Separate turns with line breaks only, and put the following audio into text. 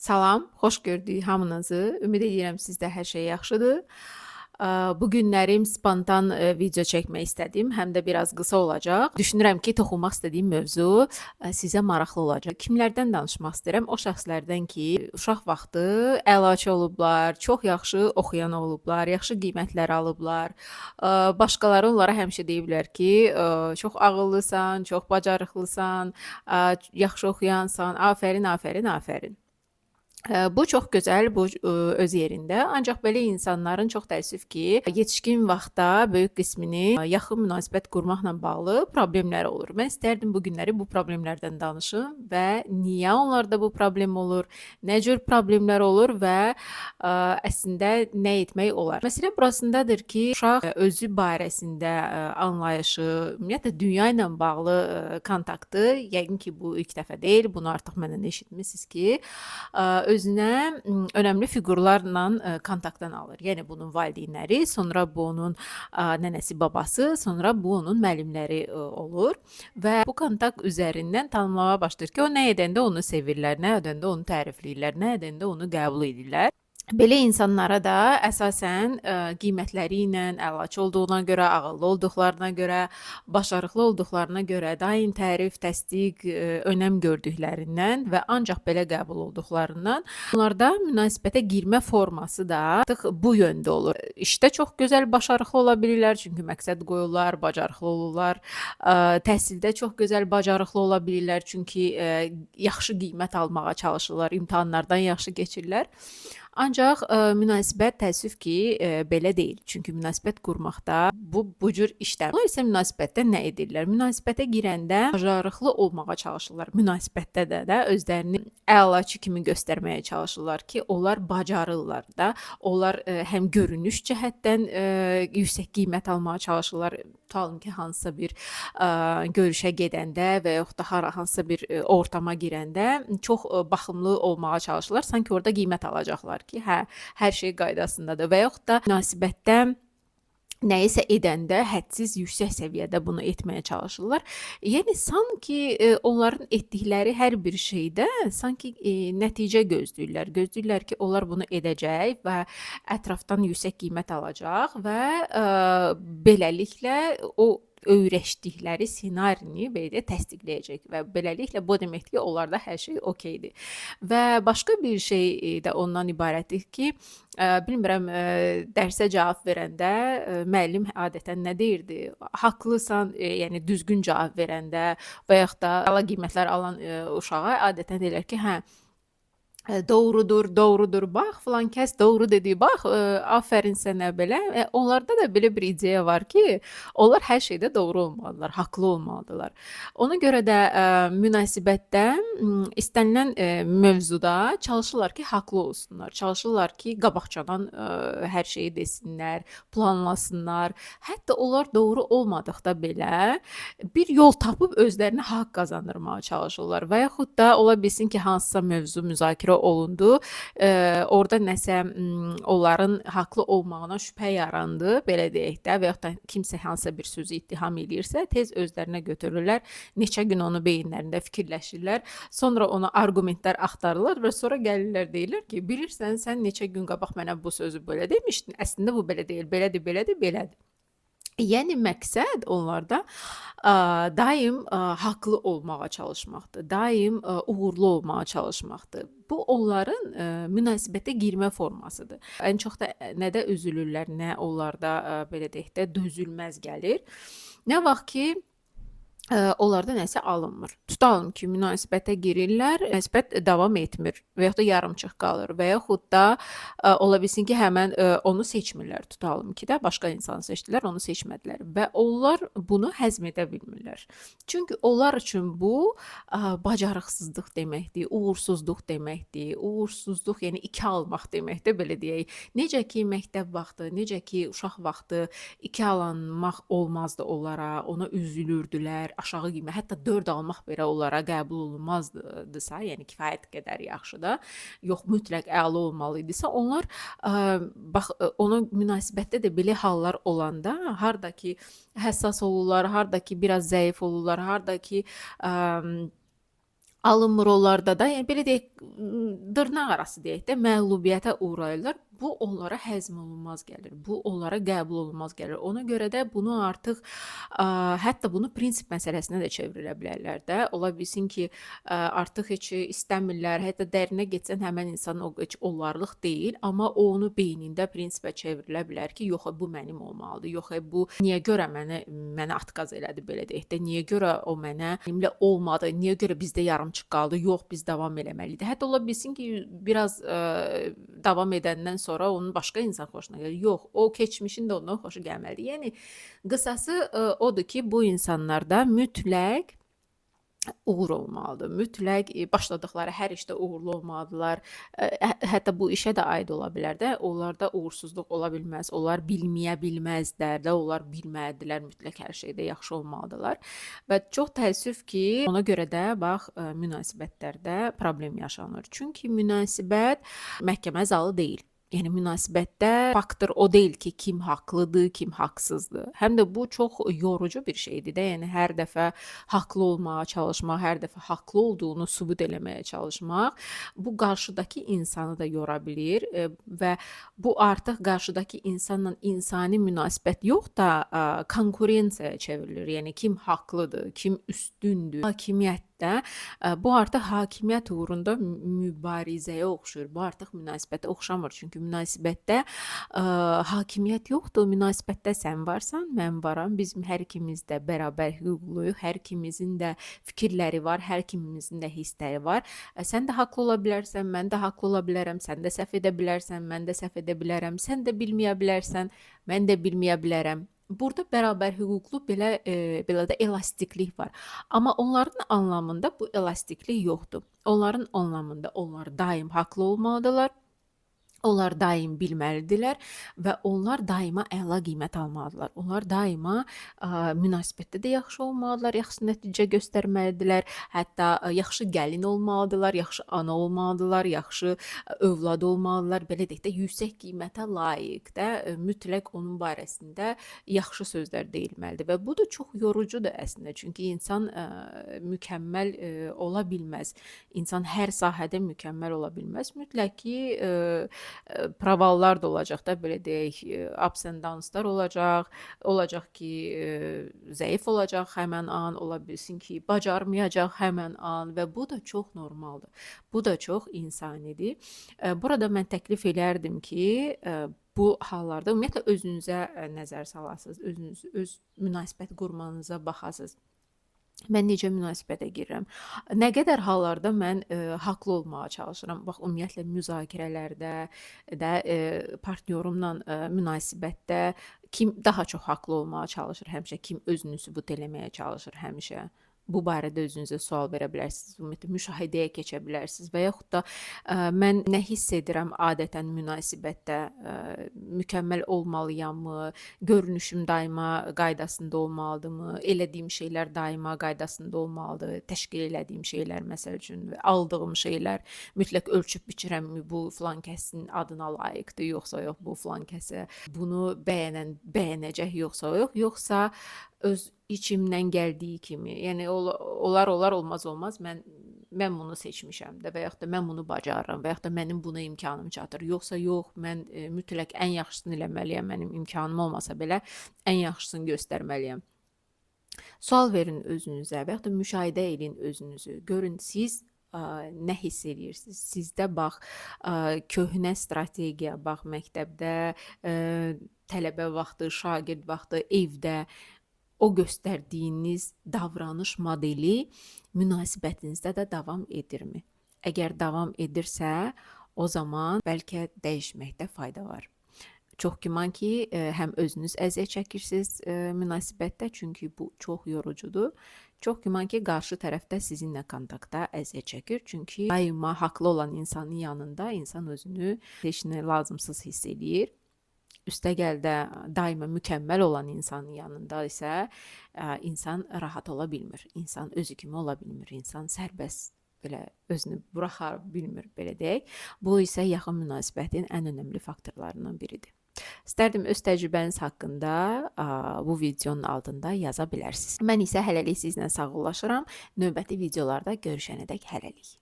Salam, xoş gördük hamınızı. Ümid edirəm sizdə hər şey yaxşıdır. Bu günlərim spontan video çəkmək istədim. Həm də biraz qısa olacaq. Düşünürəm ki, toxunmaq istədiyim mövzu sizə maraqlı olacaq. Kimlərdən danışmaq istəyirəm? O şəxslərdən ki, uşaq vaxtı əlaçı olublar, çox yaxşı oxuyan olublar, yaxşı qiymətlər alıblar. Başqaları onlara həmişə deyiblər ki, çox ağıllısan, çox bacarıqlısan, yaxşı oxuyansan, afərin, afərin, afərin. Bu çox gözəl, bu öz yerində. Ancaq belə insanların çox təəssüf ki, yetişkin vaxtda böyük qismini yaxın münasibət qurmaqla bağlı problemlər olur. Mən istərdim bu günləri bu problemlərdən danışım və niyə onlarda bu problem olur, nə cür problemlər olur və əslində nə etmək olar. Məsələ burasındadır ki, uşaq özü barəsində anlayışı, ümumiyyətlə dünya ilə bağlı kontaktı, yəqin ki, bu ilk dəfə deyil, bunu artıq məndən eşitmisiniz ki, özünə önəmli fiqurlarla kontaktdan alır. Yəni bunun valideynləri, sonra bu onun nənəsi, babası, sonra bu onun müəllimləri olur və bu kontakt üzərindən tanımlamağa başlayır ki, o nə edəndə onu sevirlər, nə edəndə onu tərifləyirlər, nə edəndə onu qəbul edirlər. Belə insanlara da əsasən qiymətləri ilə, əlaçı olduğuna görə, ağıllı olduqlarına görə, başarıqlı olduqlarına görə daim tərif, təsdiq, önəm gördüklərindən və ancaq belə qəbul olduqlarından onlarda münasibətə girmə forması da artıq bu yöndə olur. İşdə çox gözəl, başarıqlı ola bilirlər, çünki məqsəd qoyurlar, bacarıqlı olurlar. Təhsildə çox gözəl, bacarıqlı ola bilirlər, çünki yaxşı qiymət almağa çalışırlar, imtahanlardan yaxşı keçirlər. Ancaq münasibət təəssüf ki, belə deyil. Çünki münasibət qurmaqda bu cür işlər. Onlar isə münasibətdə nə edirlər? Münasibətə girəndə bacarıqlı olmağa çalışırlar. Münasibətdə də özlərini əlaçı kimi göstərməyə çalışırlar ki, onlar bacarırlar da. Onlar həm görünüş cəhətdən yüksək qiymət almağa çalışırlar. Tutalım ki, hansısa bir görüşə gedəndə və yaxud da hansısa bir ortama girəndə çox baxımlı olmağa çalışırlar. Sanki orada qiymət alacaqlar ki, hə, hər şey qaydasındadır və yaxud da münasibətdə nəyisə edəndə hədsiz yüksək səviyyədə bunu etməyə çalışırlar. Yəni sanki onların etdikləri hər bir şeydə sanki nəticə gözləyirlər. Gözləyirlər ki, onlar bunu edəcək və ətrafdan yüksək qiymət alacaq və beləliklə o öyrəşdikləri ssenarini belə təsdiqləyəcək və beləliklə bu deməkdir ki, onlarda hər şey okeydir. Və başqa bir şey də ondan ibarətdir ki, bilmirəm, dərsə cavab verəndə müəllim adətən nə deyirdi? Haqlısan, yəni düzgün cavab verəndə və yaxud da əla qiymətlər alan uşağa adətən deyirlər ki, hə, doğrudur, doğrudur. Bax, filan kəs doğru dedi. Bax, afərin sənə belə. Onlarda da belə bir ideya var ki, onlar hər şeydə doğru olmalıdırlar, haqlı olmalıdırlar. Ona görə də münasibətdə istənilən mövzuda çalışırlar ki, haqlı olsunlar. Çalışırlar ki, qabaqcadan hər şeyi desinlər, planlasınlar. Hətta onlar doğru olmadıqda belə bir yol tapıb özlərinə haqq qazandırmağa çalışırlar və yaxud da ola bilsin ki, hansısa mövzu müzakirə olundu, orada nəsə onların haqlı olmağına şübhə yarandı, belə deyək də, və yaxud da kimsə hansısa bir sözü ittiham eləyirsə, tez özlərinə götürürlər, neçə gün onu beyinlərində fikirləşirlər, sonra ona arqumentlər axtarırlar və sonra gəlirlər deyirlər ki, bilirsən, sən neçə gün qabaq mənə bu sözü belə demişdin, əslində bu belə deyil, belədir, belədir, belədir. Yəni məqsəd onlarda daim haqlı olmağa çalışmaqdır, daim uğurlu olmağa çalışmaqdır. Bu onların münasibətə girmə formasıdır. Ən çox da nədə üzülürlər, nə onlarda belə deyək də dözülməz gəlir. Nə vaxt ki, onlarda nəsə alınmır. Tutalım ki, münasibətə girirlər, münasibət davam etmir və yaxud da yarımçıq qalır və yaxud da ola bilsin ki, həmən onu seçmirlər. Tutalım ki də başqa insanı seçdilər, onu seçmədilər və onlar bunu həzm edə bilmirlər. Çünki onlar üçün bu bacarıqsızlıq deməkdir, uğursuzluq deməkdir. Uğursuzluq, yəni 2 almaq deməkdir, belə deyək. Necə ki, məktəb vaxtı, necə ki, uşaq vaxtı 2 alınmaq olmazdı onlara, ona üzülürdülər, aşağı qiymət, hətta 4 almaq belə onlara qəbul olunmazdısa, yəni kifayət qədər yaxşı da, yox mütləq əla olmalı idisə, onlar bax ona münasibətdə də belə hallar olanda, harda ki həssas olurlar, harda ki biraz zəif olurlar, harda ki alınmır onlarda da, yəni belə deyək, dırnaq arası deyək də, məğlubiyyətə uğrayırlar. Bu onlara həzm olunmaz gəlir. Bu onlara qəbul olunmaz gəlir. Ona görə də bunu artıq hətta bunu prinsip məsələsinə də çevirə bilərlər də. Ola bilsin ki, artıq heç istəmirlər, hətta dərinə getsən həmin insan o heç onlarlıq deyil, amma o onu beynində prinsipə çevrilə bilər ki, yox, bu mənim olmalıdır. Yox, bu niyə görə mənə atqaz elədi belə deyək də. Niyə görə o mənimlə olmadı? Niyə görə bizdə yarımçıq qaldı? Yox, biz davam eləməliydik. Hətta ola bilsin ki, biraz davam edəndən sonra onun başqa insan xoşuna gəlir. Yox, o keçmişin də ondan xoşu gəlməlidir. Yəni qısası odur ki, bu insanlarda mütləq uğur olmalıdır. Mütləq başladıqları hər işdə uğurlu olmalıdırlar. Hətta bu işə də aid ola bilər də. Onlarda uğursuzluq ola bilməz. Onlar bilməyə bilməzlər də. Onlar bilməlidirlər. Mütləq hər şeydə yaxşı olmalıdırlar. Və çox təəssüf ki, ona görə də bax münasibətlərdə problem yaşanır. Çünki münasibət məhkəmə zalı deyil. Yəni münasibətdə faktor o deyil ki, kim haqlıdır, kim haqsızdır. Həm də bu çox yorucu bir şeydir də. Yəni hər dəfə haqlı olmağa çalışmaq, hər dəfə haqlı olduğunu sübut eləməyə çalışmaq, bu qarşıdakı insanı da yora bilir və bu artıq qarşıdakı insanla insani münasibət yox da konkurensiyaya çevrilir. Yəni kim haqlıdır, kim üstündür, hakimiyyətdə bu artıq hakimiyyət uğrunda mübarizəyə oxşur. Bu artıq münasibətə oxşamır. Çünki münasibətdə hakimiyyət yoxdur. Münasibətdə sən varsan, mən varam. Biz hər ikimiz də bərabər hüquqluyuq. Hər ikimizin də fikirləri var, hər ikimizin də hissləri var. Sən də haqlı ola bilərsən, mən də haqlı ola bilərəm. Sən də səhv edə bilərsən, mən də səhv edə bilərəm. Sən də bilməyə bilərsən, mən də bilməyə bilərəm. Burada bərabər hüquqlu belə də elastiklik var. Amma onların anlamında bu elastiklik yoxdur. Onların anlamında onlar daim haqlı olmalıdırlar. Onlar daim bilməlidirlər və onlar daima əla qiymət almalıdırlar. Onlar daima münasibətdə də yaxşı olmalıdırlar, yaxşı nəticə göstərməlidirlər. Hətta yaxşı gəlin olmalıdırlar, yaxşı ana olmalıdırlar, yaxşı övlad olmalıdırlar. Belə deyək də, yüksək qiymətə layiq də mütləq onun barəsində yaxşı sözlər deyilməlidir və bu da çox yorucudur əslində. Çünki insan mükəmməl ola bilməz. İnsan hər sahədə mükəmməl ola bilməz. Mütləq ki, pravallar da olacaq da, belə deyək, ups and downslar olacaq. Olacaq ki, zəif olacaq həmən an, ola bilsin ki, bacarmayacaq həmən an və bu da çox normaldır. Bu da çox insanidir. Burada mən təklif edərdim ki, bu hallarda ümumiyyətlə özünüzə nəzər salasınız, öz münasibət qurmanıza baxasınız. Mən necə münasibətə girirəm? Nə qədər hallarda mən haqlı olmağa çalışıram. Bax, ümumiyyətlə müzakirələrdə də partnyorumla münasibətdə kim daha çox haqlı olmağa çalışır həmişə, kim özünü sübut eləməyə çalışır həmişə. Bu barədə özünüzə sual verə bilərsiniz, ümumiyyətlə müşahidəyə keçə bilərsiniz və yaxud da mən nə hiss edirəm adətən münasibətdə, mükəmməl olmalıyam-mı, görünüşüm daima qaydasında olmalıdırmı, elədiyim şeylər daima qaydasında olmalıdır, təşkil elədiyim şeylər məsəl üçün, aldığım şeylər mütləq ölçüb biçirəmmi, bu filan kəsin adına layiqdir, yoxsa yox, bu filan kəsə bunu bəyənəcək, yoxsa öz içimdən gəldiyi kimi. Yəni olar olmaz, mən bunu seçmişəm də və yaxud da mən bunu bacarıram və yaxud da mənim buna imkanım çatır. Yoxsa yox, mən mütləq ən yaxşısını eləməliyəm. Mənim imkanım olmasa belə ən yaxşısını göstərməliyəm. Sual verin özünüzə və yaxud da müşahidə edin özünüzü. Görün siz nə hiss edirsiniz? Sizdə bax köhnə strategiya, bax məktəbdə, tələbə vaxtı, şagird vaxtı, evdə o göstərdiyiniz davranış modeli münasibətinizdə də davam edirmi? Əgər davam edirsə, o zaman bəlkə dəyişməkdə fayda var. Çox güman ki, həm özünüz əziyyət çəkirsiniz münasibətdə, çünki bu çox yorucudur. Çox güman ki, qarşı tərəfdə sizinlə kontaktda əziyyət çəkir, çünki daima haqlı olan insanın yanında insan özünü heç nə lazımsız hiss edir. Üstəgəl də daima mükəmməl olan insanın yanında isə insan rahat ola bilmir. İnsan özü kimi ola bilmir. İnsan sərbəst belə özünü buraxa bilmir, belə deyək. Bu isə yaxın münasibətin ən önəmli faktorlarından biridir. İstərdim öz təcrübəniz haqqında bu videonun altında yaza bilərsiniz. Mən isə hələlik sizlə sağollaşıram. Növbəti videolarda görüşənədək hələlik.